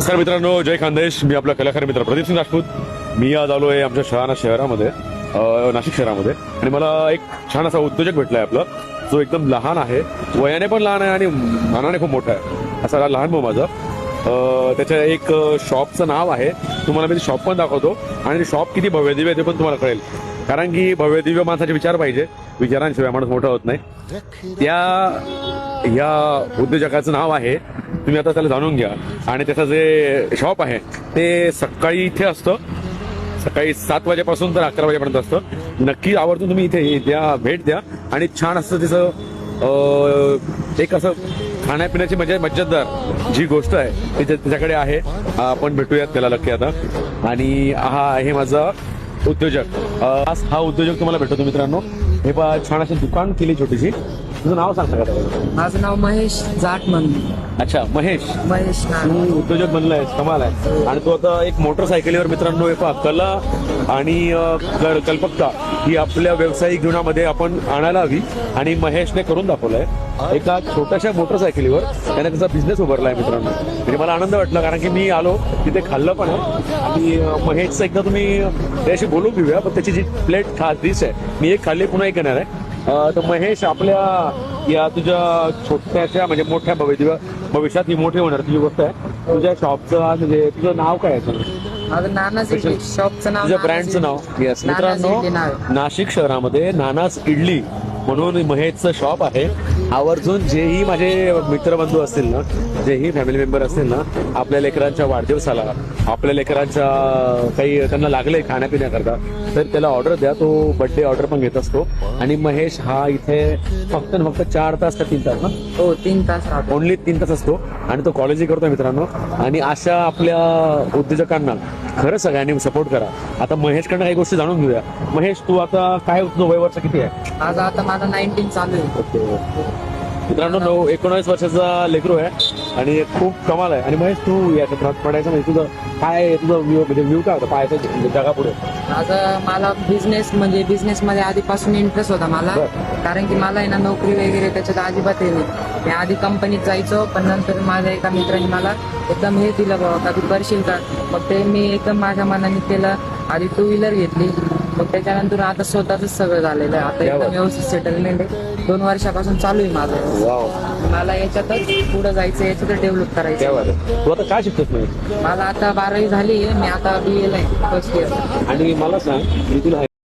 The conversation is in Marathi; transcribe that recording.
नमस्कार मित्रांनो, जय खानदेश. मी आपला कलाकार मित्र प्रदीप सिंग राजपूत. मी आज आलो आहे आमच्या शहाणा शहरामध्ये, नाशिक शहरामध्ये. आणि मला एक छान असा उद्योजक भेटलाय आपला, जो एकदम लहान आहे, वयाने पण लहान आहे आणि मनाने खूप मोठा आहे. असा लहान भाऊ माझा. त्याच्या एक शॉपचं नाव आहे, तुम्हाला मी शॉप पण दाखवतो. आणि ते शॉप किती भव्य दिव्य ते पण तुम्हाला कळेल. कारण की भव्य दिव्य माणसाचे विचार पाहिजे, विचारांशिवाय माणूस मोठा होत नाही. या उद्योजकाचं नाव आहे, तुम्ही आता त्याला जाणून घ्या. आणि त्याचं जे शॉप आहे ते सकाळी इथे असतं, सकाळी 7 वाजेपासून तर 11 वाजेपर्यंत असतं. नक्की आवर्जून तुम्ही इथे द्या, भेट द्या. आणि छान असतं तिचं एक असं खाण्यापिण्याची मजेदार जी गोष्ट आहे ती त्याच्याकडे आहे. आपण भेटूयात त्याला नक्की आता. आणि हा आहे माझा उद्योजक. हा उद्योजक तुम्हाला भेटतो मित्रांनो. हे पहा, छान अशी दुकान केली छोटीशी. तुझं नाव सांगता का? माझं नाव महेश जाट म्हणून. अच्छा, महेश. तू उद्योजक बनलायस, कमाल आहे. आणि तू आता एक मोटरसायकलीवर मित्रांनो, हे पहा, कला आणि कल्पकता ही आपल्या व्यावसायिक जीवनामध्ये आपण आणायला हवी. आणि महेशने करून दाखवलंय. एका छोट्याशा मोटरसायकलीवर त्याने त्याचा बिझनेस उभारलाय मित्रांनो. म्हणजे मला आनंद वाटला, कारण की मी आलो तिथे खाल्लं पण आहे. आणि महेशचं एकदा तुम्ही त्याशी बोलून घेऊया. पण त्याची जी प्लेट डिश आहे, मी एक खाल्ली, पुन्हा एक येणार आहे. तर महेश, आपल्या या तुझ्या छोट्याशा म्हणजे मोठ्या भविष्यात ही मोठी होणार तुझी गोष्ट आहे. तुझ्या शॉपचं म्हणजे तुझं नाव काय आहे? माझं नानाच इडली शॉपचं नाव, तुझ्या ब्रँडचं नाव. येस मित्रांनो, नाशिक शहरामध्ये नानास इडली म्हणून महेशचं शॉप आहे. आवर्जून जेही माझे मित्रबंधू असतील ना, जेही फॅमिली मेंबर असतील ना, आपल्या लेकरांच्या वाढदिवसाला, आपल्या लेकरांच्या काही त्यांना लागले खाण्यापिण्याकरता, तर त्याला ऑर्डर द्या. तो बर्थडे ऑर्डर पण घेत असतो. आणि महेश हा इथे फक्त 4 तास का 3 तास ना? हो, 3 तास राहतो. ओनली 3 तास असतो. आणि तो कॉलेजही करतो मित्रांनो. आणि अशा आपल्या उद्योजकांना खरं सगळ्यांनी सपोर्ट करा. आता महेशकडनं काही गोष्टी जाणून घेऊया. महेश, तू आता काय, तुझं वय वर्ष किती आहे? आता माझा 19 चालू आहे. मित्रांनो, 19 वर्षाचा लेकरू आहे आणि खूप कमाल आहे. आणि महेश, तू या क्षेत्रात पडायचं म्हणजे तुझं काय, तुझं व्ह्यू काय होतं पाहायचं जगापुढे? मला बिझनेस मध्ये आधीपासून इंटरेस्ट होता मला. कारण की मला आहे ना, नोकरी वगैरे त्याच्यात अजिबात हे नाही. मी आधी कंपनीत जायचो, पण नंतर माझ्या एका मित्राने मला एकदम हे दिलं, बाबा कधी करशील का? मग ते मी एकदम माझ्या मनाने केलं. आधी 2 व्हीलर घेतली, मग त्याच्यानंतर आता स्वतःच सगळं झालेलं आहे. आता एकदम व्यवस्थित सेटलमेंट आहे. 2 वर्षापासून चालू आहे माझं. मला याच्यातच पुढे जायचं, याच्यातच डेव्हलप करायचं. तू आता काय शिकतोस महेश? मला आता 12वी झाली आहे. मी आता BA ला आहे, फर्स्ट इयर. आणि मला सांग, मी तुला